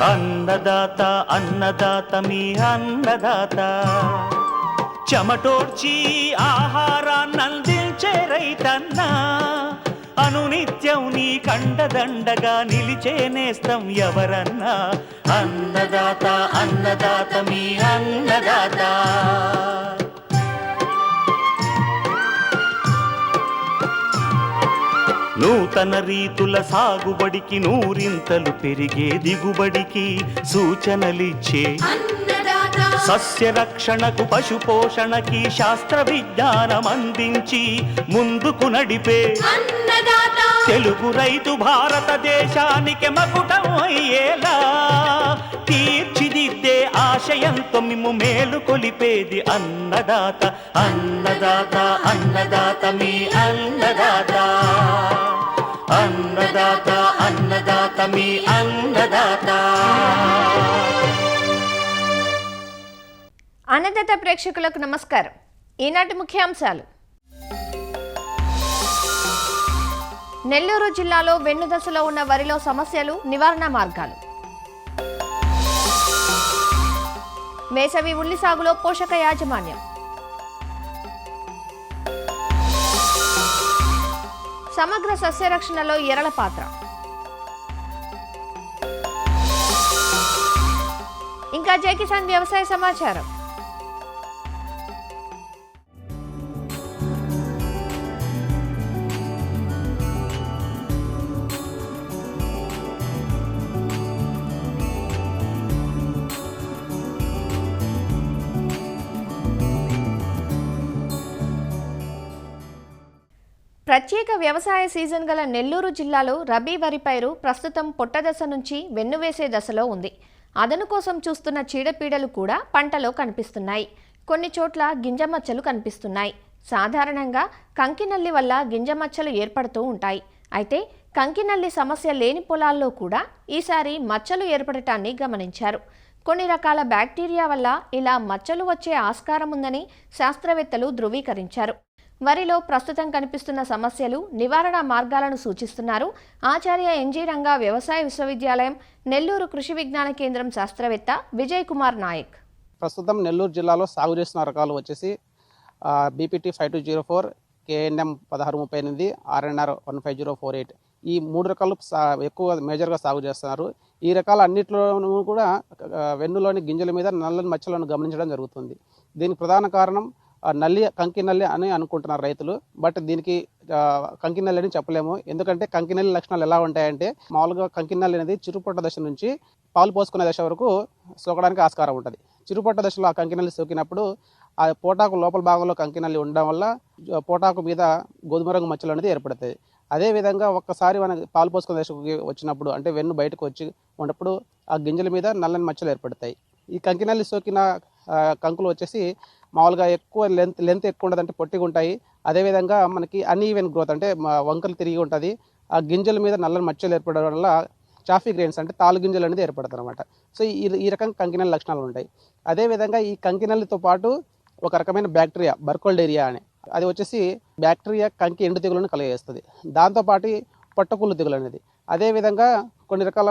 అన్నదాత అన్నదాత మీ అన్నదాత చెమటోడ్చి ఆహారాన్నందించే రైతన్న అనునిత్యం నీ కండదండగా నిలిచే నేస్తం ఎవరన్నా అన్నదాత అన్నదాత మీ అన్నదాత. నూతన రీతుల సాగుబడికి నూరింతలు పెరిగే దిగుబడికి సూచనలిచ్చే సస్య రక్షణకు పశు పోషణకి శాస్త్ర విజ్ఞానం అందించి ముందుకు నడిపే తెలుగు రైతు భారతదేశానికి మకుటం అయ్యేలా తీర్చిదిద్దే ఆశయంతో మిమ్ము మేలు కొలిపేది అన్నదాత అన్నదాత అన్నదాత మీ అన్నదాత అన్నదాత అన్నదాత మీ అన్నదాత. అన్నదాత ప్రేక్షకులకు నమస్కారం. ఈనాటి ముఖ్యాంశాలు: నెల్లూరు జిల్లాలో వెన్ను దశలో ఉన్న వరిలో సమస్యలు, నివారణ మార్గాలు, వేసవి ఉల్లి సాగులో పోషక యాజమాన్యం, సమగ్ర సస్యరక్షణలో ఎరల పాత్ర, ఇంకా జై కిసాన్ వ్యవసాయ సమాచారం. ప్రత్యేక వ్యవసాయ సీజన్ గల నెల్లూరు జిల్లాలో రబీ వరి పైరు ప్రస్తుతం పొట్టదశ నుంచి వెన్నువేసే దశలో ఉంది. అదను కోసం చూస్తున్న చీడపీడలు కూడా పంటలో కనిపిస్తున్నాయి. కొన్ని చోట్ల గింజమచ్చలు కనిపిస్తున్నాయి. సాధారణంగా కంకినల్లి వల్ల గింజమచ్చలు ఏర్పడుతూ ఉంటాయి. అయితే కంకినల్లి సమస్య లేని పొలాల్లో కూడా ఈసారి మచ్చలు ఏర్పడటాన్ని గమనించారు. కొన్ని రకాల బ్యాక్టీరియా వల్ల ఇలా మచ్చలు వచ్చే ఆస్కారం ఉందని శాస్త్రవేత్తలు ధృవీకరించారు. వరిలో ప్రస్తుతం కనిపిస్తున్న సమస్యలు, నివారణ మార్గాలను సూచిస్తున్నారు ఆచార్య ఎన్జీ రంగా వ్యవసాయ విశ్వవిద్యాలయం నెల్లూరు కృషి విజ్ఞాన కేంద్రం శాస్త్రవేత్త విజయ్ కుమార్ నాయక్. ప్రస్తుతం నెల్లూరు జిల్లాలో సాగు చేస్తున్న రకాలు వచ్చేసి బీపీటీ 5204, కేఎన్ఎం 1638, ఆర్ఎన్ఆర్ 15048. ఈ 3 రకాలు ఎక్కువ మేజర్గా సాగు చేస్తున్నారు. ఈ రకాల అన్నింటిలోనూ కూడా వెన్నులోని గింజల మీద నల్లని మచ్చలను గమనించడం జరుగుతుంది. దీనికి ప్రధాన కారణం నల్లి, కంకి నల్లి అని అనుకుంటున్నారు రైతులు. బట్ దీనికి కంకి నల్లి అని చెప్పలేము. ఎందుకంటే కంకి నల్లి లక్షణాలు ఎలా ఉంటాయంటే, మామూలుగా కంకి నల్లి అనేది చిరుపొట్ట దశ నుంచి పాలు పోసుకునే దశ వరకు సోకడానికి ఆస్కారం ఉంటుంది. చిరుపొట్ట దశలో ఆ కంకి నల్లి సోకినప్పుడు ఆ పోటాకు లోపల భాగంలో కంకి నల్లి ఉండడం వల్ల పోటాకు మీద గోధుమ రంగు మచ్చలు అనేది ఏర్పడుతుంది. అదేవిధంగా ఒక్కసారి మన పాలు పోసుకునే దశకు వచ్చినప్పుడు, అంటే వెన్ను బయటకు వచ్చి ఉన్నప్పుడు ఆ గింజల మీద నల్లని మచ్చలు ఏర్పడతాయి. ఈ కంకి నల్లి సోకిన కంకులు వచ్చేసి మామూలుగా ఎక్కువ లెంత్ ఎక్కువ ఉండదు, అంటే పొట్టిగా ఉంటాయి. అదేవిధంగా మనకి అన్ఈవెన్ గ్రోత్, అంటే వంకలు తిరిగి ఉంటుంది. ఆ గింజల మీద నల్లని మచ్చలు ఏర్పడడం వల్ల చాఫీ గ్రెయిన్స్, అంటే తాలు గింజలు అనేది ఏర్పడతాయి అనమాట. సో ఈ రకంగా కంకినల్లి లక్షణాలు ఉంటాయి. అదేవిధంగా ఈ కంకినల్లితో పాటు ఒక రకమైన బ్యాక్టీరియా, బర్కోల్డేరియా అని, అది వచ్చేసి బ్యాక్టీరియా కంకి ఎండు తెగులను కలుగజేస్తుంది. దాంతోపాటు పొట్టకుళ్ళు తెగులు అనేది, అదేవిధంగా కొన్ని రకాల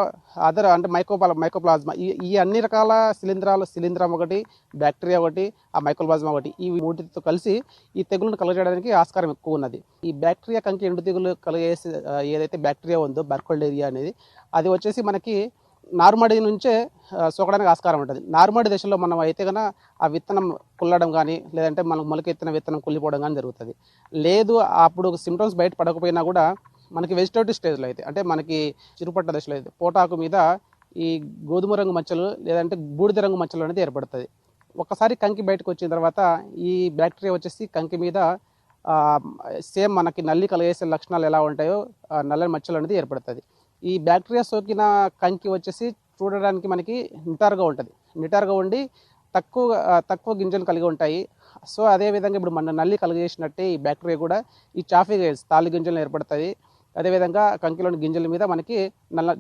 అంటే మైకోప్లాజ్మా, ఈ అన్ని రకాల శిలీంధ్రం ఒకటి, బ్యాక్టీరియా ఒకటి, ఆ మైకోప్లాజ్మా ఒకటి, ఈ మూటితో కలిసి ఈ తెగులను కలుగజేయడానికి ఆస్కారం ఎక్కువ ఉన్నది. ఈ బ్యాక్టీరియా కంకి ఎండు తెగులు కలుగజేసే ఏదైతే బ్యాక్టీరియా ఉందో బర్కోల్డేరియా అనేది, అది వచ్చేసి మనకి నారుమడి నుంచే సోకడానికి ఆస్కారం ఉంటుంది. నారుమడి దశలో మనం అయితే కనుక ఆ విత్తనం కుల్లడం కానీ, లేదంటే మనకు మొలకెత్తిన విత్తనం కుళ్ళిపోవడం కానీ జరుగుతుంది. లేదు అప్పుడు సిమ్టమ్స్ బయట పడకపోయినా కూడా మనకి వెజిటేటివ్ స్టేజ్లో అయితే, అంటే మనకి చిరుపట్ట దశలో అయితే పోటాకు మీద ఈ గోధుమ రంగు మచ్చలు లేదంటే బూడిద రంగు మచ్చలు అనేది ఏర్పడుతుంది. ఒక్కసారి కంకి బయటకు వచ్చిన తర్వాత ఈ బ్యాక్టీరియా వచ్చేసి కంకి మీద సేమ్ మనకి నల్లి కలగేసే లక్షణాలు ఎలా ఉంటాయో నల్లని మచ్చలు అనేది ఏర్పడుతుంది. ఈ బ్యాక్టీరియా సోకిన కంకి వచ్చేసి చూడడానికి మనకి నిటారుగా ఉండి తక్కువ గింజలు కలిగి ఉంటాయి. సో అదేవిధంగా ఇప్పుడు మన నల్లి కలుగజేసినట్టే ఈ బ్యాక్టీరియా కూడా ఈ చాఫీ గ్రెయిన్స్, తాలి గింజలు ఏర్పడుతుంది. అదేవిధంగా కంకిలోని గింజల మీద మనకి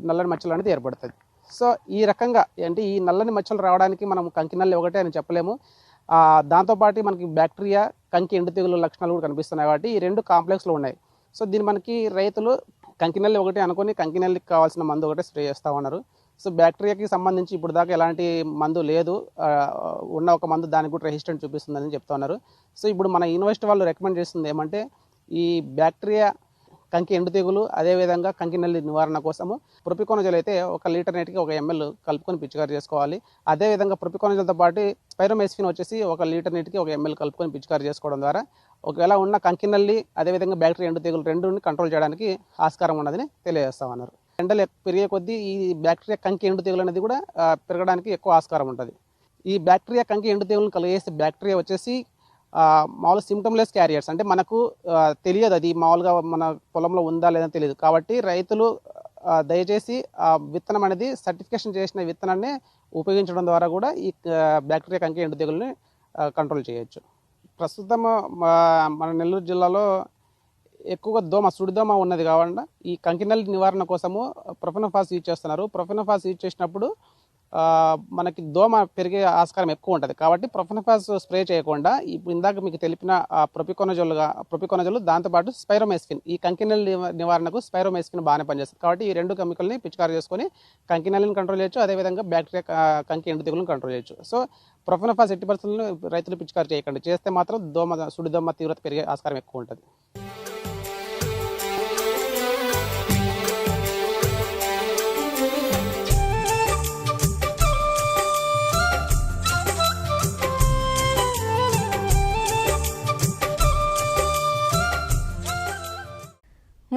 నల్లని మచ్చలు అనేది ఏర్పడుతుంది. సో ఈ రకంగా అంటే ఈ నల్లని మచ్చలు రావడానికి మనం కంకి నల్లి ఒకటే అని చెప్పలేము. దాంతోపాటు మనకి బ్యాక్టీరియా, కంకి ఎండు తెగులు లక్షణాలు కూడా కనిపిస్తున్నాయి. కాబట్టి ఈ 2 కాంప్లెక్స్లో ఉన్నాయి. సో దీన్ని మనకి రైతులు కంకి నల్లి ఒకటే అనుకొని కంకి నల్లికి కావాల్సిన మందు ఒకటే స్ప్రే చేస్తూ ఉన్నారు. సో బ్యాక్టీరియాకి సంబంధించి ఇప్పుడు దాకా ఎలాంటి మందు లేదు, ఉన్న ఒక మందు దానికి కూడా రెసిస్టెంట్ చూపిస్తుందని చెప్తా ఉన్నారు. సో ఇప్పుడు మన యూనివర్సిటీ వాళ్ళు రికమెండ్ చేస్తుంది ఏమంటే ఈ బ్యాక్టీరియా కంకి ఎండు తెగులు అదేవిధంగా కంకి నల్లి నివారణ కోసము ప్రొపికోనజోల్ అయితే 1 లీటర్ నీటికి 1 ml కలుపుకొని పిచికారీ చేసుకోవాలి. అదేవిధంగా ప్రొపికోనజోల్తో పాటు స్పైరోమెస్ఫిన్ వచ్చేసి 1 లీటర్ నీటికి 1 ml కలుపుకొని పిచికారీ చేసుకోవడం ద్వారా ఒకవేళ ఉన్న కంకి నల్లి అదేవిధంగా బ్యాక్టీరియా ఎండు తెగులు రెండుని కంట్రోల్ చేయడానికి ఆస్కారం ఉన్నదని తెలియజేస్తామన్నారు. ఎండలు పెరిగే కొద్దీ ఈ బ్యాక్టీరియా కంకి ఎండు తెగులు అనేది కూడా పెరగడానికి ఎక్కువ ఆస్కారం ఉంటుంది. ఈ బ్యాక్టీరియా కంకి ఎండు తెగులను కలిగేసే బ్యాక్టీరియా వచ్చేసి మామూలు సిమ్టమ్లెస్ క్యారియర్స్, అంటే మనకు తెలియదు అది మామూలుగా మన పొలంలో ఉందా లేదా తెలియదు. కాబట్టి రైతులు దయచేసి ఆ విత్తనం అనేది సర్టిఫికేషన్ చేసిన విత్తనాన్ని ఉపయోగించడం ద్వారా కూడా ఈ బ్యాక్టీరియా కంకి ఎండు తెగుల్ని కంట్రోల్ చేయొచ్చు. ప్రస్తుతం మన నెల్లూరు జిల్లాలో ఎక్కువగా సుడిదోమ ఉన్నది కాకుండా ఈ కంకినల్లి నివారణ కోసము ప్రొఫెనోఫాస్ యూజ్ చేస్తున్నారు. ప్రొఫెనోఫాస్ యూజ్ చేసినప్పుడు మనకి దోమ పెరిగే ఆస్కారం ఎక్కువ ఉంటుంది. కాబట్టి ప్రొఫెనోఫాస్ స్ప్రే చేయకుండా ఇప్పుడు ఇందాక మీకు తెలిపిన ప్రొపికోనజోల్ దాంతోపాటు స్పైరోమెస్ఫిన్, ఈ కంకినల్లి నివారణకు స్పైరోమెస్ఫిన్ బాగానే పనిచేస్తుంది. కాబట్టి ఈ 2 కెమికల్ని పిచికారీ చేసుకొని కంకినల్లిని కంట్రోల్ చేయొచ్చు, అదేవిధంగా బ్యాక్టీరియా కంకి ఎండు తెగులను కంట్రోల్ చేయొచ్చు. సో ప్రొఫెనోఫాస్ ఎట్టి పరిస్థితులను రైతులు పిచికారీ చేయకండి. చేస్తే మాత్రం సుడిదోమ తీవ్రత పెరిగే ఆస్కారం ఎక్కువ ఉంటుంది.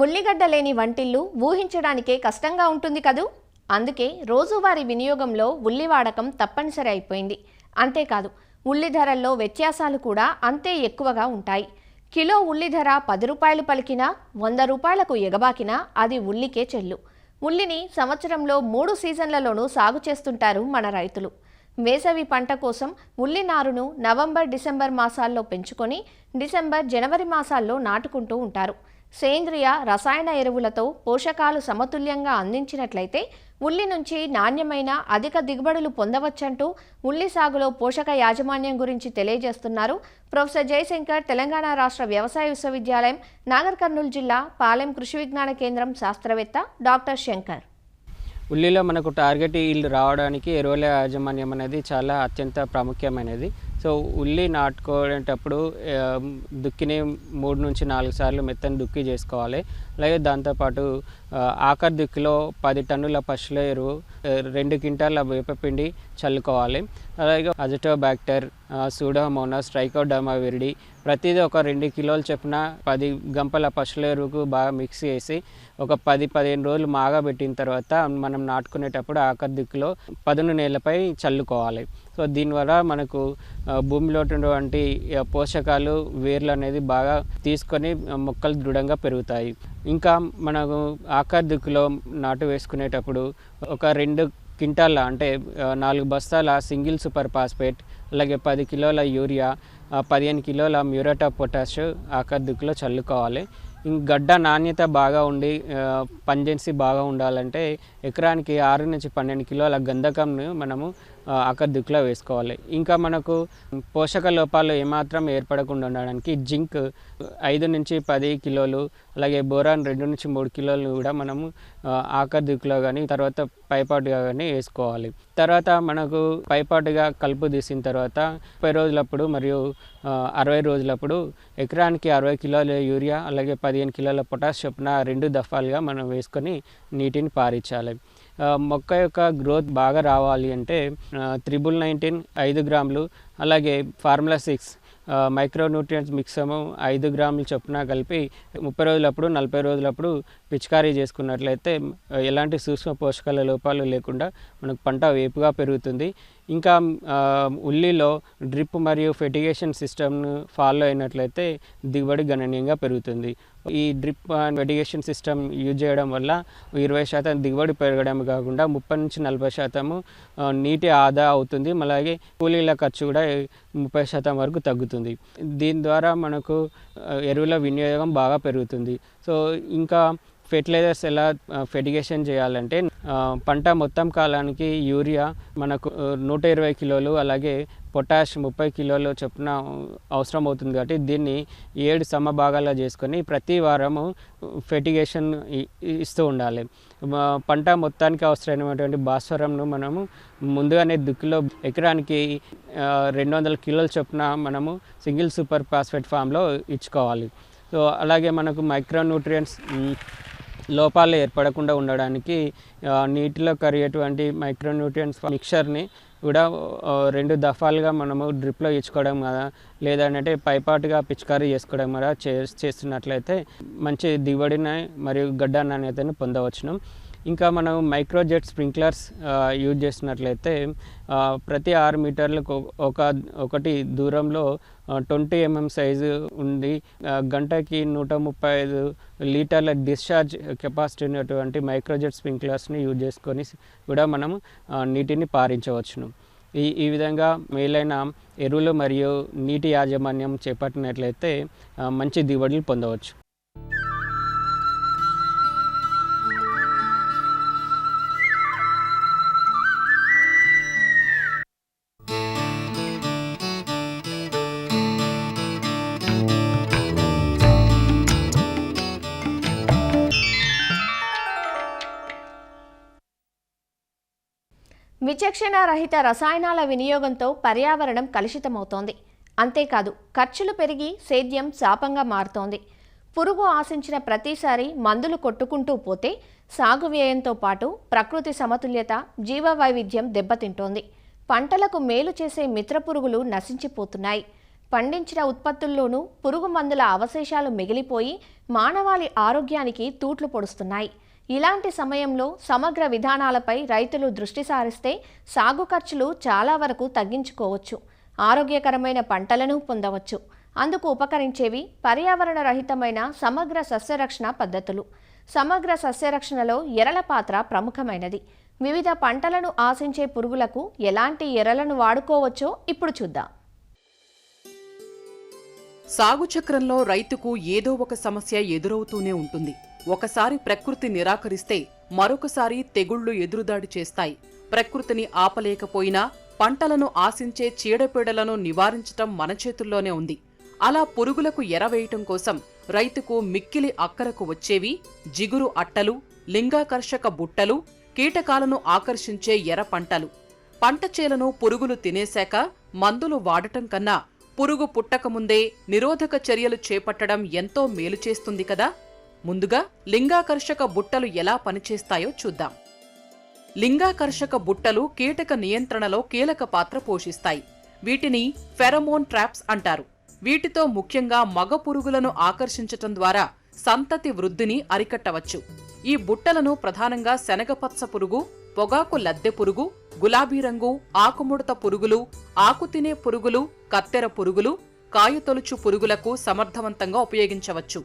ఉల్లిగడ్డ లేని వంటిల్లు ఊహించడానికే కష్టంగా ఉంటుంది కదూ. అందుకే రోజువారీ వినియోగంలో ఉల్లి వాడకం తప్పనిసరి అయిపోయింది. అంతేకాదు ఉల్లి ధరల్లో వ్యత్యాసాలు కూడా అంతే ఎక్కువగా ఉంటాయి. కిలో ఉల్లి ధర 10 రూపాయలు పలికినా 100 రూపాయలకు ఎగబాకినా అది ఉల్లికే చెల్లు. ఉల్లిని సంవత్సరంలో 3 సీజన్లలోనూ సాగు చేస్తుంటారు మన రైతులు. వేసవి పంట కోసం ఉల్లి నారును నవంబర్, డిసెంబర్ మాసాల్లో పెంచుకొని డిసెంబర్, జనవరి మాసాల్లో నాటుకుంటూ ఉంటారు. సేంద్రియ, రసాయన ఎరువులతో పోషకాలు సమతుల్యంగా అందించినట్లయితే ఉల్లి నుంచి నాణ్యమైన అధిక దిగుబడులు పొందవచ్చంటూ ఉల్లి సాగులో పోషక యాజమాన్యం గురించి తెలియజేస్తున్నారు ప్రొఫెసర్ జయశంకర్, తెలంగాణ రాష్ట్ర వ్యవసాయ విశ్వవిద్యాలయం, నాగర్ కర్నూలు జిల్లా పాలెం కృషి విజ్ఞాన కేంద్రం శాస్త్రవేత్త డాక్టర్ శంకర్. ఉల్లిలో మనకు టార్గెట్ ఈల్డ్ రావడానికి ఎరువుల యాజమాన్యం అనేది చాలా అత్యంత ప్రాముఖ్యమైనది. సో ఉల్లి నాటుకునేటప్పుడు దుక్కిని 3 నుంచి 4 సార్లు మెత్తని దుక్కి చేసుకోవాలి. అలాగే దాంతోపాటు ఆఖరి దుక్కిలో 10 టన్నుల పశువుల ఎరువు, 2 క్వింటాల వేపపిండి చల్లుకోవాలి. అలాగే అజిటోబ్యాక్టర్, సూడోమోనాస్, ట్రైకోడర్మా విరిడి ప్రతిదీ ఒక 2 కిలోలు చొప్పున 10 గంపల పశువుల ఎరువుకు బాగా మిక్స్ చేసి ఒక 10-15 రోజులు మాగబెట్టిన తర్వాత మనం నాటుకునేటప్పుడు ఆఖరి దిక్కులో పదును నేలపై చల్లుకోవాలి. సో దీనివల్ల మనకు భూమిలో ఉన్నటువంటి పోషకాలు, వేర్లు అనేది బాగా తీసుకొని మొక్కలు దృఢంగా పెరుగుతాయి. ఇంకా మనకు ఆఖరి దిక్కులో నాటు వేసుకునేటప్పుడు ఒక 2 క్వింటాల అంటే 4 బస్తాల సింగిల్ సూపర్ ఫాస్ఫేట్, అలాగే 10 కిలోల యూరియా, 15 కిలోల మ్యూరేట్ ఆఫ్ పొటాష్ ఆఖరి దిక్కులో చల్లుకోవాలి. గడ్డ నాణ్యత బాగా ఉండి పంజెన్సీ బాగా ఉండాలంటే ఎకరానికి 6 నుంచి 12 కిలోల గంధకంను మనము ఆఖరి దిక్కులో వేసుకోవాలి. ఇంకా మనకు పోషక లోపాలు ఏమాత్రం ఏర్పడకుండా ఉండడానికి జింక్ 5 నుంచి 10 కిలోలు, అలాగే బోరాన్ 2 నుంచి 3 కిలోలు కూడా మనము ఆఖరి దిక్కులో కానీ తర్వాత పైపాటుగా కానీ వేసుకోవాలి. తర్వాత మనకు పైపాటుగా కలుపు తీసిన తర్వాత 30 రోజులప్పుడు మరియు 60 రోజులప్పుడు ఎకరానికి 60 కిలోల యూరియా, అలాగే 15 కిలోల పొటాష్ చొప్పున 2 దఫాలుగా మనం వేసుకొని నీటిని పారించాలి. మొక్క యొక్క గ్రోత్ బాగా రావాలి అంటే 1919 5 గ్రాములు, అలాగే ఫార్ములా 6 మైక్రోన్యూట్రియంట్స్ మిక్సము 5 గ్రాములు చొప్పున కలిపి 30 రోజులప్పుడు 40 రోజులప్పుడు పిచికారీ చేసుకున్నట్లయితే ఎలాంటి సూక్ష్మ పోషకాల లోపాలు లేకుండా మనకు పంట వేపుగా పెరుగుతుంది. ఇంకా ఉల్లిలో డ్రిప్ మరియు ఫెర్టిగేషన్ సిస్టమ్ను ఫాలో అయినట్లయితే దిగుబడి గణనీయంగా పెరుగుతుంది. ఈ drip and fertigation system use చేయడం వల్ల 20% దిగుబడి పెరగడం కాకుండా 30 నుంచి 40% నీటి ఆదా అవుతుంది. అలాగే కూలీల ఖర్చు కూడా 30% వరకు తగ్గుతుంది. దీని ద్వారా మనకు ఎరువుల వినియోగం బాగా పెరుగుతుంది. సో ఇంకా ఫెర్టిలైజర్స్ ఎలా ఫెర్టిగేషన్ చేయాలంటే పంట మొత్తం కాలానికి యూరియా మనకు 120 కిలోలు, అలాగే పొటాష్ 30 కిలోలు చొప్పున అవసరం అవుతుంది. కాబట్టి దీన్ని 7 సమభాగాలుగా చేసుకొని ప్రతి వారము ఫెర్టిగేషన్ ఇస్తూ ఉండాలి. పంట మొత్తానికి అవసరమైనటువంటి భాస్వరంను మనము ముందుగానే దుక్కిలో ఎకరానికి 200 కిలోల చొప్పున మనము సింగిల్ సూపర్ ఫాస్ఫేట్ ఫామ్లో ఇచ్చుకోవాలి. సో అలాగే మనకు మైక్రోన్యూట్రియంట్స్ లోపాలు ఏర్పడకుండా ఉండడానికి నీటిలో కరిగేటువంటి మైక్రోన్యూట్రియంట్స్ మిక్చర్ని కూడా 2 దఫాలుగా మనము డ్రిప్లో ఇచ్చుకోవడం కదా, లేదంటే పైపాటుగా పిచికారీ చేసుకోవడం కదా చేస్తున్నట్లయితే మంచి దిగుబడిని మరియు గడ్డ నాణ్యతను పొందవచ్చును. ఇంకా మనం మైక్రోజెట్ స్ప్రింక్లర్స్ యూజ్ చేసినట్లయితే ప్రతి 6 మీటర్లకు ఒకటి దూరంలో 20 mm సైజు ఉండి గంటకి 135 లీటర్ల డిశ్చార్జ్ కెపాసిటీ ఉన్నటువంటి మైక్రోజెట్ స్ప్రింక్లర్స్ని యూజ్ చేసుకొని కూడా మనము నీటిని పారించవచ్చును. ఈ విధంగా మేలైన ఎరువులు మరియు నీటి యాజమాన్యం చేపట్టినట్లయితే మంచి దిగుబడులు పొందవచ్చు. విచక్షణ రహిత రసాయనాల వినియోగంతో పర్యావరణం కలుషితమవుతోంది. అంతేకాదు ఖర్చులు పెరిగి సేద్యం శాపంగా మారుతోంది. పురుగు ఆశించిన ప్రతిసారి మందులు కొట్టుకుంటూ పోతే సాగు వ్యయంతో పాటు ప్రకృతి సమతుల్యత, జీవ వైవిధ్యం దెబ్బతింటోంది. పంటలకు మేలు చేసే మిత్రపురుగులు నశించిపోతున్నాయి. పండించిన ఉత్పత్తుల్లోనూ పురుగు మందుల అవశేషాలు మిగిలిపోయి మానవాళి ఆరోగ్యానికి తూట్లు పొడుస్తున్నాయి. ఇలాంటి సమయంలో సమగ్ర విధానాలపై రైతులు దృష్టి సారిస్తే సాగు ఖర్చులు చాలా వరకు తగ్గించుకోవచ్చు, ఆరోగ్యకరమైన పంటలను పొందవచ్చు. అందుకు ఉపకరించేవి పర్యావరణ రహితమైన సమగ్ర సస్యరక్షణ పద్ధతులు. సమగ్ర సస్యరక్షణలో ఎరల పాత్ర ప్రముఖమైనది. వివిధ పంటలను ఆశించే పురుగులకు ఎలాంటి ఎరలను వాడుకోవచ్చో ఇప్పుడు చూద్దాం. సాగు చక్రంలో రైతుకు ఏదో ఒక సమస్య ఎదురవుతూనే ఉంటుంది. ఒకసారి ప్రకృతి నిరాకరిస్తే మరొకసారి తెగుళ్లు ఎదురుదాడి చేస్తాయి. ప్రకృతిని ఆపలేకపోయినా పంటలను ఆశించే చీడపీడలను నివారించటం మన చేతుల్లోనే ఉంది. అలా పురుగులకు ఎరవేయటం కోసం రైతుకు మిక్కిలి అక్కరకు వచ్చేవి జిగురు అట్టలు, లింగాకర్షక బుట్టలు, కీటకాలను ఆకర్షించే ఎర పంటలు. పంట చేలను పురుగులు తినేశాక మందులు వాడటం కన్నా పురుగు పుట్టకముందే నిరోధక చర్యలు చేపట్టడం ఎంతో మేలు చేస్తుంది కదా. ముందుగా లింగాకర్షక బుట్టలు ఎలా పనిచేస్తాయో చూద్దాం. లింగాకర్షక బుట్టలు కీటక నియంత్రణలో కీలక పాత్ర పోషిస్తాయి. వీటిని ఫెరమోన్ ట్రాప్స్ అంటారు. వీటితో ముఖ్యంగా మగ పురుగులను ఆకర్షించటం ద్వారా సంతతి వృద్ధిని అరికట్టవచ్చు. ఈ బుట్టలను ప్రధానంగా శనగపచ్చ పురుగు, పొగాకు లద్దె పురుగు, గులాబీ రంగు, ఆకుముడత పురుగులు, ఆకు తినే పురుగులు, కత్తెర పురుగులు, కాయతొలుచు పురుగులకు సమర్థవంతంగా ఉపయోగించవచ్చు.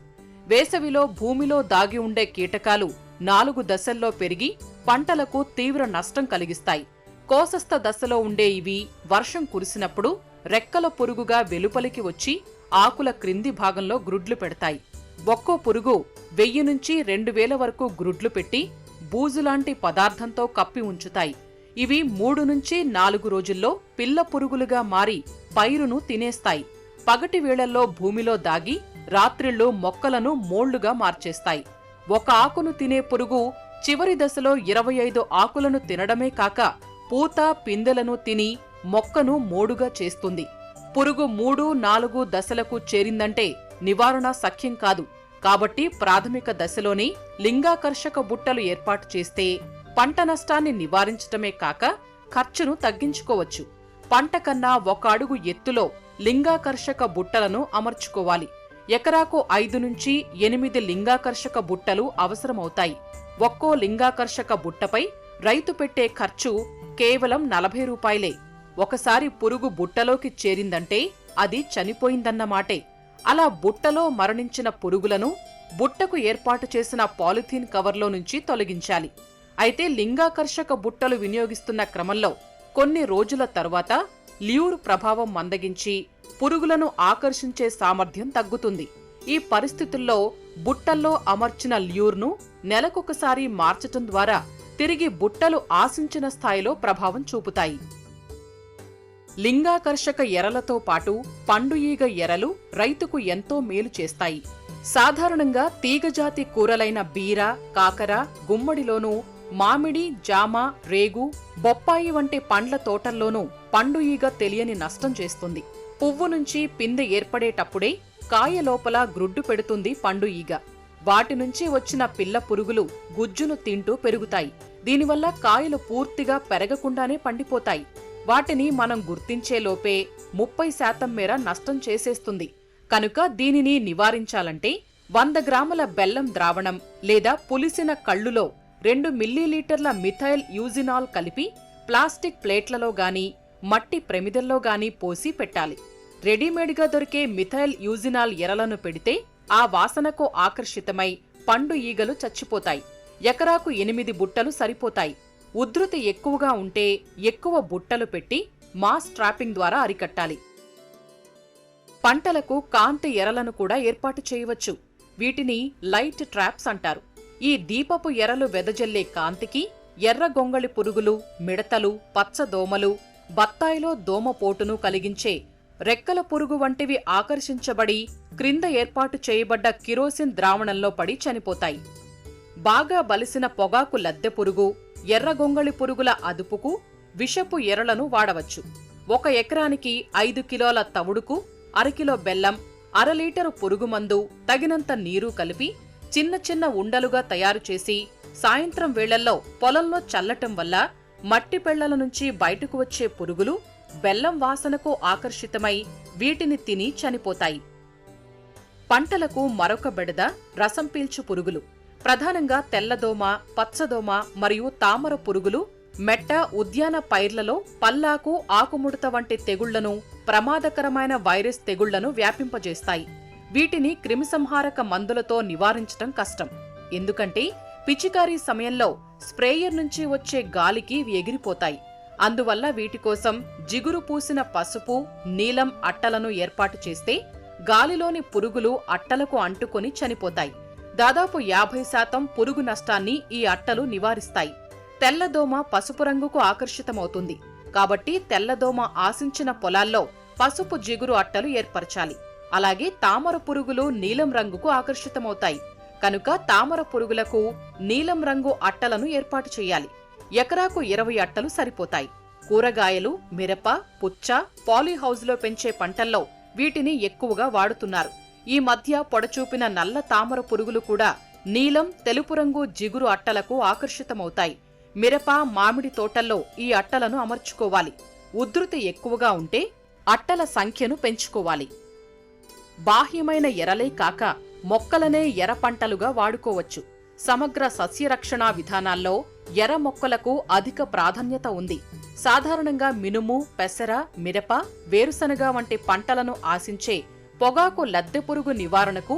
వేసవిలో భూమిలో దాగి ఉండే కీటకాలు 4 దశల్లో పెరిగి పంటలకు తీవ్ర నష్టం కలిగిస్తాయి. కోసస్థ దశలో ఉండే ఇవి వర్షం కురిసినప్పుడు రెక్కల పురుగుగా వెలుపలికి వచ్చి ఆకుల క్రింది భాగంలో గ్రుడ్లు పెడతాయి. ఒక్కో పురుగు 1000 నుంచి 2000 వరకు గ్రుడ్లు పెట్టి బూజులాంటి పదార్థంతో కప్పి ఉంచుతాయి. ఇవి 3 నుంచి 4 రోజుల్లో పిల్ల పురుగులుగా మారి పైరును తినేస్తాయి. పగటి వేళల్లో భూమిలో దాగి రాత్రిళ్ళు మొక్కలను మోళ్లుగా మార్చేస్తాయి. ఒక ఆకును తినే పురుగు చివరి దశలో 25 ఆకులను తినడమే కాక పూత, పిందెలను తిని మొక్కను మోడుగా చేస్తుంది. పురుగు 3, 4 దశలకు చేరిందంటే నివారణ సఖ్యం కాదు. కాబట్టి ప్రాథమిక దశలోనే లింగాకర్షక బుట్టలు ఏర్పాటు చేస్తే పంట నష్టాన్ని నివారించటమే కాక ఖర్చును తగ్గించుకోవచ్చు. పంట కన్నా 1 అడుగు ఎత్తులో లింగాకర్షక బుట్టలను అమర్చుకోవాలి. ఎకరాకు 5 నుంచి 8 లింగాకర్షక బుట్టలు అవసరమవుతాయి. ఒక్కో లింగాకర్షక బుట్టపై రైతు పెట్టే ఖర్చు కేవలం 40 రూపాయలే. ఒకసారి పురుగు బుట్టలోకి చేరిందంటే అది చనిపోయిందన్నమాటే. అలా బుట్టలో మరణించిన పురుగులను బుట్టకు ఏర్పాటు చేసిన పాలిథీన్ కవర్లో నుంచి తొలగించాలి. అయితే లింగాకర్షక బుట్టలు వినియోగిస్తున్న క్రమంలో కొన్ని రోజుల తరువాత ల్యూర్ ప్రభావం మందగించి పురుగులను ఆకర్షించే సామర్థ్యం తగ్గుతుంది. ఈ పరిస్థితుల్లో బుట్టల్లో అమర్చిన ల్యూర్ను నెలకొకసారి మార్చటం ద్వారా తిరిగి బుట్టలు ఆశించిన స్థాయిలో ప్రభావం చూపుతాయి. లింగాకర్షక ఎరలతో పాటు పండు ఈగ ఎరలు రైతుకు ఎంతో మేలు చేస్తాయి. సాధారణంగా తీగజాతి కూరలైన బీర, కాకర, గుమ్మడిలోనూ మామిడి, జామ, రేగు, బొప్పాయి వంటి పండ్ల తోటల్లోనూ పండు ఈగ తెలియని నష్టం చేస్తుంది. పువ్వు నుంచి పిందె ఏర్పడేటప్పుడే కాయ లోపల గ్రుడ్డు పెడుతుంది పండు ఈగ. వాటి నుంచి వచ్చిన పిల్ల పురుగులు గుజ్జును తింటూ పెరుగుతాయి. దీనివల్ల కాయలు పూర్తిగా పెరగకుండానే పండిపోతాయి. వాటిని మనం గుర్తించేలోపే 30% మేర నష్టం చేసేస్తుంది. కనుక దీనిని నివారించాలంటే 100 గ్రాముల బెల్లం ద్రావణం లేదా పులిసిన కళ్ళులో 2 మిల్లీలీటర్ల మిథైల్ యూజినాల్ కలిపి ప్లాస్టిక్ ప్లేట్లలో గాని మట్టి ప్రమిదల్లో గాని పోసి పెట్టాలి. రెడీమేడ్గా దొరికే మిథైల్ యూజినాల్ ఎరలను పెడితే ఆ వాసనకు ఆకర్షితమై పండు ఈగలు చచ్చిపోతాయి. ఎకరాకు 8 బుట్టలు సరిపోతాయి. ఉధృతి ఎక్కువగా ఉంటే ఎక్కువ బుట్టలు పెట్టి మాస్ ట్రాపింగ్ ద్వారా అరికట్టాలి. పంటలకు కాంతి ఎరలను కూడా ఏర్పాటు చేయవచ్చు. వీటిని లైట్ ట్రాప్స్ అంటారు. ఈ దీపపు ఎరలు వెదజల్లే కాంతికి ఎర్ర గొంగళి పురుగులు, మిడతలు, పచ్చదోమలు, బత్తాయిలో దోమపోటును కలిగించే రెక్కల పురుగు వంటివి ఆకర్షించబడి క్రింద ఏర్పాటు చేయబడ్డ కిరోసిన్ ద్రావణంలో పడి చనిపోతాయి. బాగా బలిసిన పొగాకు లద్దె పురుగు, ఎర్ర గొంగళి పురుగుల అదుపుకు విషపు ఎరలను వాడవచ్చు. 1 ఎకరానికి 5 కిలోల తవుడుకు 1/2 కిలో బెల్లం, 1/2 లీటరు పురుగుమందు, తగినంత నీరు కలిపి చిన్న చిన్న ఉండలుగా తయారు చేసి సాయంత్రం వేళల్లో పొలంలో చల్లటం వల్ల మట్టి పెళ్లల నుంచి బయటకు వచ్చే పురుగులు బెల్లం వాసనకు ఆకర్షితమై వీటిని తిని చనిపోతాయి. పంటలకు మరొక బెడద రసం పీల్చు పురుగులు. ప్రధానంగా తెల్లదోమ, పచ్చదోమ మరియు తామర పురుగులు మెట్ట, ఉద్యాన పైర్లలో పల్లాకు, ఆకుముడత వంటి తెగుళ్లను, ప్రమాదకరమైన వైరస్ తెగుళ్లను వ్యాపింపజేస్తాయి. వీటిని క్రిమిసంహారక మందులతో నివారించటం కష్టం. ఎందుకంటే పిచికారీ సమయంలో స్ప్రేయర్ నుంచి వచ్చే గాలికి ఇవి ఎగిరిపోతాయి. అందువల్ల వీటి కోసం జిగురు పూసిన పసుపు, నీలం అట్టలను ఏర్పాటు చేస్తే గాలిలోని పురుగులు అట్టలకు అంటుకొని చనిపోతాయి. దాదాపు 50% పురుగు నష్టాన్ని ఈ అట్టలు నివారిస్తాయి. తెల్లదోమ పసుపు రంగుకు ఆకర్షితమవుతుంది. కాబట్టి తెల్లదోమ ఆశించిన పొలాల్లో పసుపు జిగురు అట్టలు ఏర్పరచాలి. అలాగే తామర పురుగులు నీలం రంగుకు ఆకర్షితమవుతాయి. కనుక తామర పురుగులకు నీలం రంగు అట్టలను ఏర్పాటు చేయాలి. ఎకరాకు 20 అట్టలు సరిపోతాయి. కూరగాయలు, మిరప, పుచ్చ, పాలీహౌజ్లో పెంచే పంటల్లో వీటిని ఎక్కువగా వాడుతున్నారు. ఈ మధ్య పొడచూపిన నల్ల తామర పురుగులు కూడా నీలం, తెలుపు రంగు జిగురు అట్టలకు ఆకర్షితమవుతాయి. మిరప, మామిడి తోటల్లో ఈ అట్టలను అమర్చుకోవాలి. ఉధృతి ఎక్కువగా ఉంటే అట్టల సంఖ్యను పెంచుకోవాలి. బాహ్యమైన ఎరలే కాక మొక్కలనే ఎర పంటలుగా వాడుకోవచ్చు. సమగ్ర సస్యరక్షణా విధానాల్లో ఎర మొక్కలకు అధిక ప్రాధాన్యత ఉంది. సాధారణంగా మినుము, పెసర, మిరప, వేరుశనగ వంటి పంటలను ఆశించే పొగాకు లద్దె పురుగు నివారణకు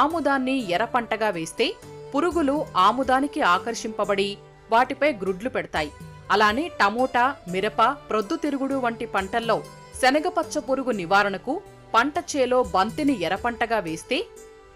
ఆముదాన్ని ఎర పంటగా వేస్తే పురుగులు ఆముదానికి ఆకర్షింపబడి వాటిపై గ్రుడ్లు పెడతాయి. అలానే టమోటా, మిరప, ప్రొద్దుతిరుగుడు వంటి పంటల్లో శనగపచ్చ పురుగు నివారణకు పంట చేలో బంతిని ఎరపంటగా వేస్తే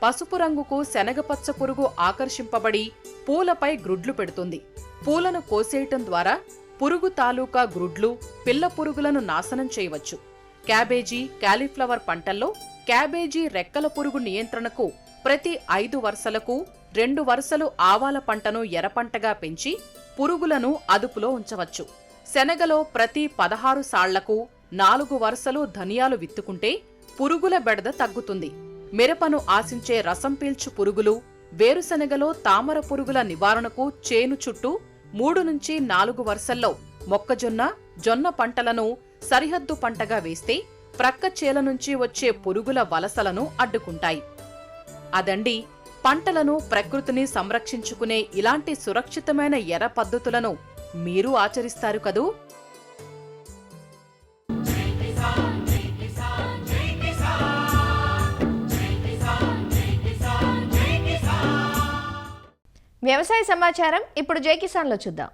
పసుపు రంగుకు శనగపచ్చ పురుగు ఆకర్షింపబడి పూలపై గ్రుడ్లు పెడుతుంది. పూలను కోసేయటం ద్వారా పురుగు తాలూకా గ్రుడ్లు, పిల్ల పురుగులను నాశనం చేయవచ్చు. క్యాబేజీ, కాలీఫ్లవర్ పంటల్లో క్యాబేజీ రెక్కల పురుగు నియంత్రణకు ప్రతి 5 వరుసలకు 2 వరుసలు ఆవాల పంటను ఎరపంటగా పెంచి పురుగులను అదుపులో ఉంచవచ్చు. శనగలో ప్రతి 16 సాళ్లకు 4 వరుసలు ధనియాలు విత్తుకుంటే పురుగుల బెడద తగ్గుతుంది. మిరపను ఆశించే రసం పీల్చు పురుగులు, వేరుశనగలో తామర పురుగుల నివారణకు చేను చుట్టూ 3 నుంచి 4 వరుసల్లో మొక్కజొన్న, జొన్న పంటలను సరిహద్దు పంటగా వేస్తే ప్రక్క చేల నుంచి వచ్చే పురుగుల వలసలను అడ్డుకుంటాయి. అదండి పంటలను, ప్రకృతిని సంరక్షించుకునే ఇలాంటి సురక్షితమైన ఎర పద్ధతులను మీరు ఆచరిస్తారు కదూ? వ్యవసాయ సమాచారం ఇప్పుడు జై కిసాన్లో చూద్దాం.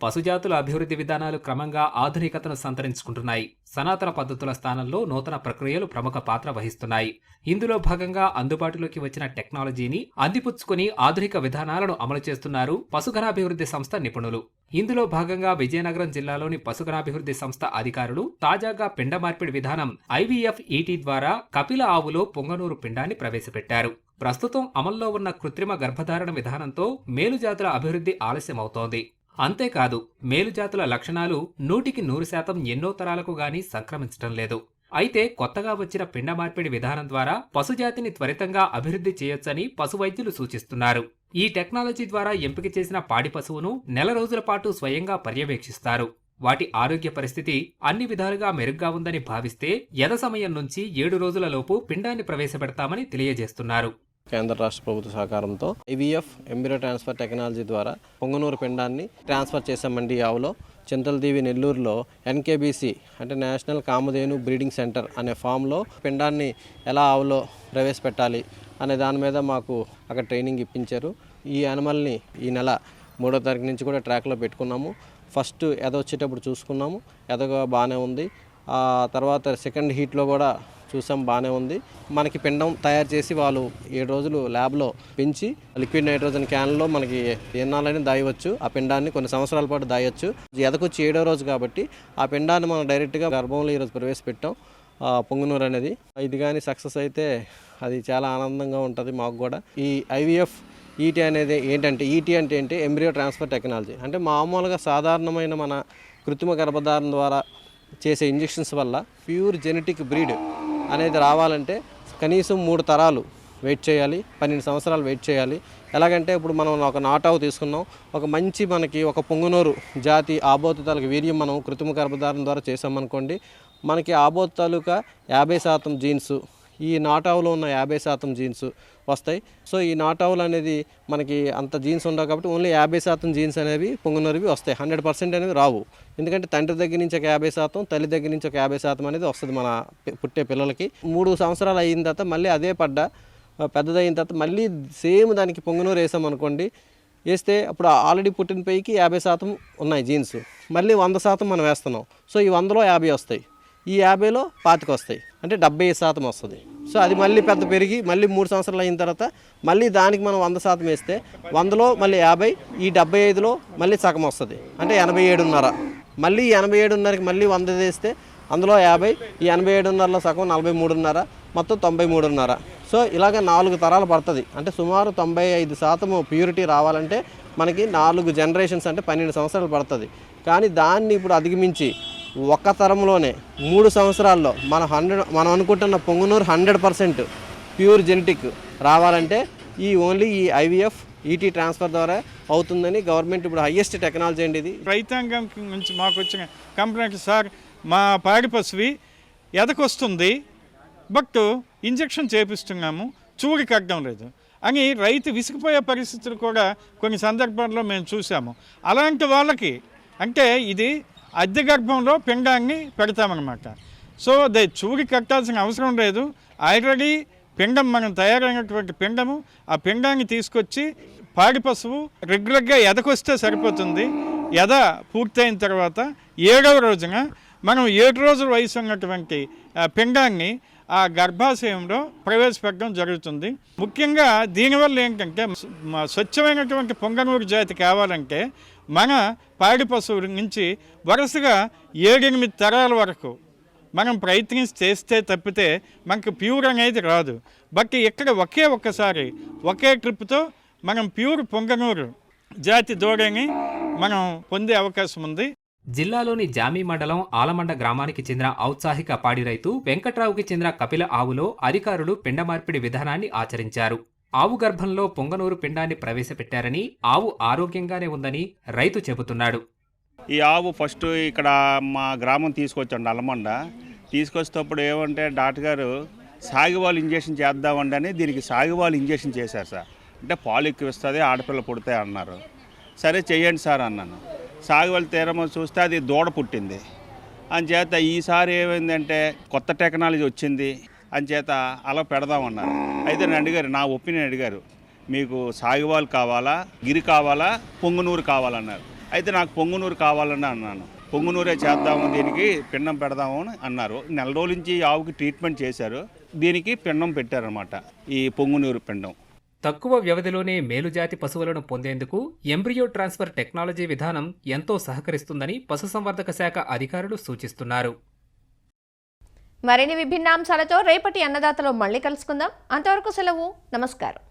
పశుజాతుల అభివృద్ధి విధానాలు క్రమంగా ఆధునికతను సంతరించుకుంటున్నాయి. సనాతన పద్ధతుల స్థానంలో నూతన ప్రక్రియలు ప్రముఖ పాత్ర వహిస్తున్నాయి. ఇందులో భాగంగా అందుబాటులోకి వచ్చిన టెక్నాలజీని అందిపుచ్చుకుని ఆధునిక విధానాలను అమలు చేస్తున్నారు పశుగణాభివృద్ధి సంస్థ నిపుణులు. ఇందులో భాగంగా విజయనగరం జిల్లాలోని పశుగణాభివృద్ధి సంస్థ అధికారులు తాజాగా పిండ మార్పిడి విధానం IVF-ET ద్వారా కపిల ఆవులో పొంగనూరు పిండాన్ని ప్రవేశపెట్టారు. ప్రస్తుతం అమల్లో ఉన్న కృత్రిమ గర్భధారణ విధానంతో మేలుజాతుల అభివృద్ధి ఆలస్యమవుతోంది. అంతేకాదు మేలుజాతుల లక్షణాలు 100% ఎన్నో తరాలకు గానీ సంక్రమించడం లేదు. అయితే కొత్తగా వచ్చిన పిండ మార్పిడి విధానం ద్వారా పశుజాతిని త్వరితంగా అభివృద్ధి చేయొచ్చని పశువైద్యులు సూచిస్తున్నారు. ఈ టెక్నాలజీ ద్వారా ఎంపిక చేసిన పాడి పశువును నెల రోజుల పాటు స్వయంగా పర్యవేక్షిస్తారు. వాటి ఆరోగ్య పరిస్థితి అన్ని విధాలుగా మెరుగ్గా ఉందని భావిస్తే యథ సమయం నుంచి 7 రోజులలోపు పిండాన్ని ప్రవేశపెడతామని తెలియజేస్తున్నారు. కేంద్ర రాష్ట్ర ప్రభుత్వ సహకారంతో IVF ఎంబ్రియో ట్రాన్స్ఫర్ టెక్నాలజీ ద్వారా పొంగనూరు పిండాన్ని ట్రాన్స్ఫర్ చేశామండి. ఆవులో చింతలదేవి నెల్లూరులో NKBC అంటే నేషనల్ కామధేను బ్రీడింగ్ సెంటర్ అనే ఫామ్లో పిండాన్ని ఎలా ఆవులో ప్రవేశపెట్టాలి అనే దాని మీద మాకు అక్కడ ట్రైనింగ్ ఇప్పించారు. ఈ యానిమల్ని ఈ నెల 3వ తారీఖు నుంచి కూడా ట్రాక్లో పెట్టుకున్నాము. ఫస్ట్ ఎద వచ్చేటప్పుడు చూసుకున్నాము, ఎదగా బాగానే ఉంది. ఆ తర్వాత సెకండ్ హీట్లో కూడా చూసాం, బాగానే ఉంది. మనకి పిండం తయారు చేసి వాళ్ళు 7 రోజులు ల్యాబ్లో పెంచి లిక్విడ్ నైట్రోజన్ క్యాన్లో మనకి ఎన్నాళ్ళని దాయవచ్చు. ఆ పిండాన్ని కొన్ని సంవత్సరాల పాటు దాయొచ్చు. ఎదకొచ్చి 7వ రోజు కాబట్టి ఆ పిండాన్ని మనం డైరెక్ట్గా గర్భంలో ఈరోజు ప్రవేశపెట్టాం. పొంగనూరు అనేది ఇది కానీ సక్సెస్ అయితే అది చాలా ఆనందంగా ఉంటుంది మాకు కూడా. ఈ IVF-ET అనేది ఏంటంటే, ET అంటే ఏంటి, ఎంబ్రియో ట్రాన్స్ఫర్ టెక్నాలజీ. అంటే మామూలుగా సాధారణమైన మన కృత్రిమ గర్భధారణ ద్వారా చేసే ఇంజెక్షన్స్ వల్ల ప్యూర్ జెనెటిక్ బ్రీడ్ అనేది రావాలంటే కనీసం 3 తరాలు వెయిట్ చేయాలి, 12 సంవత్సరాలు వెయిట్ చేయాలి. ఎలాగంటే ఇప్పుడు మనం ఒక నాటావు తీసుకున్నాం, ఒక మంచి మనకి ఒక పొంగనూరు జాతి ఆబోతు తాలూకా వీర్యం మనం కృత్రిమ గర్భధారణ ద్వారా చేసామనుకోండి, మనకి ఆబోతు తాలూకా 50% జీన్స్, ఈ నాటావులో ఉన్న 50% జీన్స్ వస్తాయి. సో ఈ నాటావులు అనేది మనకి అంత జీన్స్ ఉండవు కాబట్టి ఓన్లీ 50% జీన్స్ అనేవి పొంగనూరువి వస్తాయి. 100% అనేవి రావు. ఎందుకంటే తండ్రి దగ్గర నుంచి ఒక 50%, తల్లి దగ్గర నుంచి ఒక 50% అనేది వస్తుంది మన పుట్టే పిల్లలకి. 3 సంవత్సరాలు అయిన తర్వాత మళ్ళీ అదే పెద్దదైన తర్వాత మళ్ళీ సేమ్ దానికి పొంగనూరు వేసామనుకోండి, వేస్తే అప్పుడు ఆల్రెడీ పుట్టిన పైకి 50% ఉన్నాయి జీన్స్, మళ్ళీ 100% మనం వేస్తున్నాం. సో ఈ 100లో 50 వస్తాయి, ఈ 50లో 25 వస్తాయి, అంటే 75% వస్తుంది. సో అది మళ్ళీ పెద్ద పెరిగి మళ్ళీ 3 సంవత్సరాలు అయిన తర్వాత మళ్ళీ దానికి మనం 100% వేస్తే 100లో మళ్ళీ 50, ఈ 75లో మళ్ళీ సగం వస్తుంది, అంటే 87.5. మళ్ళీ 87.5కి మళ్ళీ 100 వేస్తే అందులో 50, ఈ 87.5లో సగం 43.5, మొత్తం 93.5. సో ఇలాగ 4 తరాలు పడుతుంది. అంటే సుమారు 95% ప్యూరిటీ రావాలంటే మనకి 4 జనరేషన్స్ అంటే 12 సంవత్సరాలు పడుతుంది. కానీ దాన్ని ఇప్పుడు అధిగమించి ఒక్క తరంలోనే 3 సంవత్సరాల్లో మనం అనుకుంటున్న పొంగనూరు 100% ప్యూర్ జెనెటిక్ రావాలంటే ఓన్లీ ఈ IVF-ET ట్రాన్స్ఫర్ ద్వారా అవుతుందని గవర్నమెంట్ ఇప్పుడు హైయెస్ట్ టెక్నాలజీ అండి ఇది. రైతాంగం నుంచి మాకు వచ్చిన కంప్లైంట్, సార్ మా పాడి పశువి ఎదకొస్తుంది బట్ ఇంజెక్షన్ చేపిస్తున్నాము, చూడి కట్టడం లేదు అని రైతు విసిగిపోయే పరిస్థితులు కూడా కొన్ని సందర్భాల్లో మేము చూసాము. అలాంటి వాళ్ళకి అంటే ఇది అద్దె గర్భంలో పిండాన్ని పెడతామన్నమాట. సో చూడి కట్టాల్సిన అవసరం లేదు. ఆల్రెడీ పిండం మనం తయారైనటువంటి పిండము, ఆ పిండాన్ని తీసుకొచ్చి పాడి పశువు రెగ్యులర్గా ఎదకొస్తే సరిపోతుంది. ఎద పూర్తయిన తర్వాత 7వ రోజున మనం 7 రోజుల వయసు ఉన్నటువంటి పిండాన్ని ఆ గర్భాశయంలో ప్రవేశపెట్టడం జరుగుతుంది. ముఖ్యంగా దీనివల్ల ఏంటంటే స్వచ్ఛమైనటువంటి పొంగనూరు జాతి కావాలంటే మన పాడి పశువుల నుంచి వరుసగా 7-8 తరాల వరకు మనం ప్రయత్నం చేస్తే తప్పితే మనకు ప్యూర్ అనేది రాదు. బట్ ఇక్కడ ఒక్కసారి ఒకే ట్రిప్తో మనం ప్యూర్ పొంగనూరు జాతి దూడని మనం పొందే అవకాశం ఉంది. జిల్లాలోని జామి మండలం ఆలమండ గ్రామానికి చెందిన ఔత్సాహిక పాడి రైతు వెంకట్రావుకి చెందిన కపిల ఆవులో అధికారులు పిండ మార్పిడి విధానాన్ని ఆచరించారు. ఆవు గర్భంలో పొంగనూరు పిండాన్ని ప్రవేశపెట్టారని, ఆవు ఆరోగ్యంగానే ఉందని రైతు చెబుతున్నాడు. ఈ ఆవు ఫస్ట్ ఇక్కడ మా గ్రామం తీసుకొచ్చాడు, అలమండ. తీసుకొచ్చేటప్పుడు ఏమంటే డాక్టర్ గారు సాగివాలు ఇంజెక్షన్ చేద్దామండి అని దీనికి సాగివాలు ఇంజెక్షన్ చేశారు సార్. అంటే పాలు ఎక్కువ ఇస్తుంది, ఆడపిల్ల పుడతాయి అన్నారు. సరే చెయ్యండి సార్ అన్నాను. సాగివాలు తీరమో చూస్తే అది దూడ పుట్టింది. అంచేత ఈసారి ఏమైందంటే కొత్త టెక్నాలజీ వచ్చింది, అంచేత అలా పెడదామన్నారు. అయితే నేను అడిగారు, నా ఒపీనియన్ అడిగారు, మీకు సాగివాలు కావాలా, గిరి కావాలా, పొంగనూరు కావాలన్నారు. అయితే నాకు పొంగునూరు కావాలని అన్నాను. పొంగునూరే చేద్దాము, దీనికి పిండం పెడదాము అని అన్నారు. నెల రోజుల నుంచి ఆవుకి ట్రీట్మెంట్ చేశారు, దీనికి పిండం పెట్టారనమాట, ఈ పొంగునూరు పిండం. తక్కువ వ్యవధిలోనే మేలుజాతి పశువులను పొందేందుకు ఎంబ్రియో ట్రాన్స్ఫర్ టెక్నాలజీ విధానం ఎంతో సహకరిస్తుందని పశుసంవర్ధక శాఖ అధికారులు సూచిస్తున్నారు. మరిన్ని విభిన్న అంశాలతో రేపటి అన్నదాతలో మళ్ళీ కలుసుకుందాం. అంతవరకు సెలవు. నమస్కారం.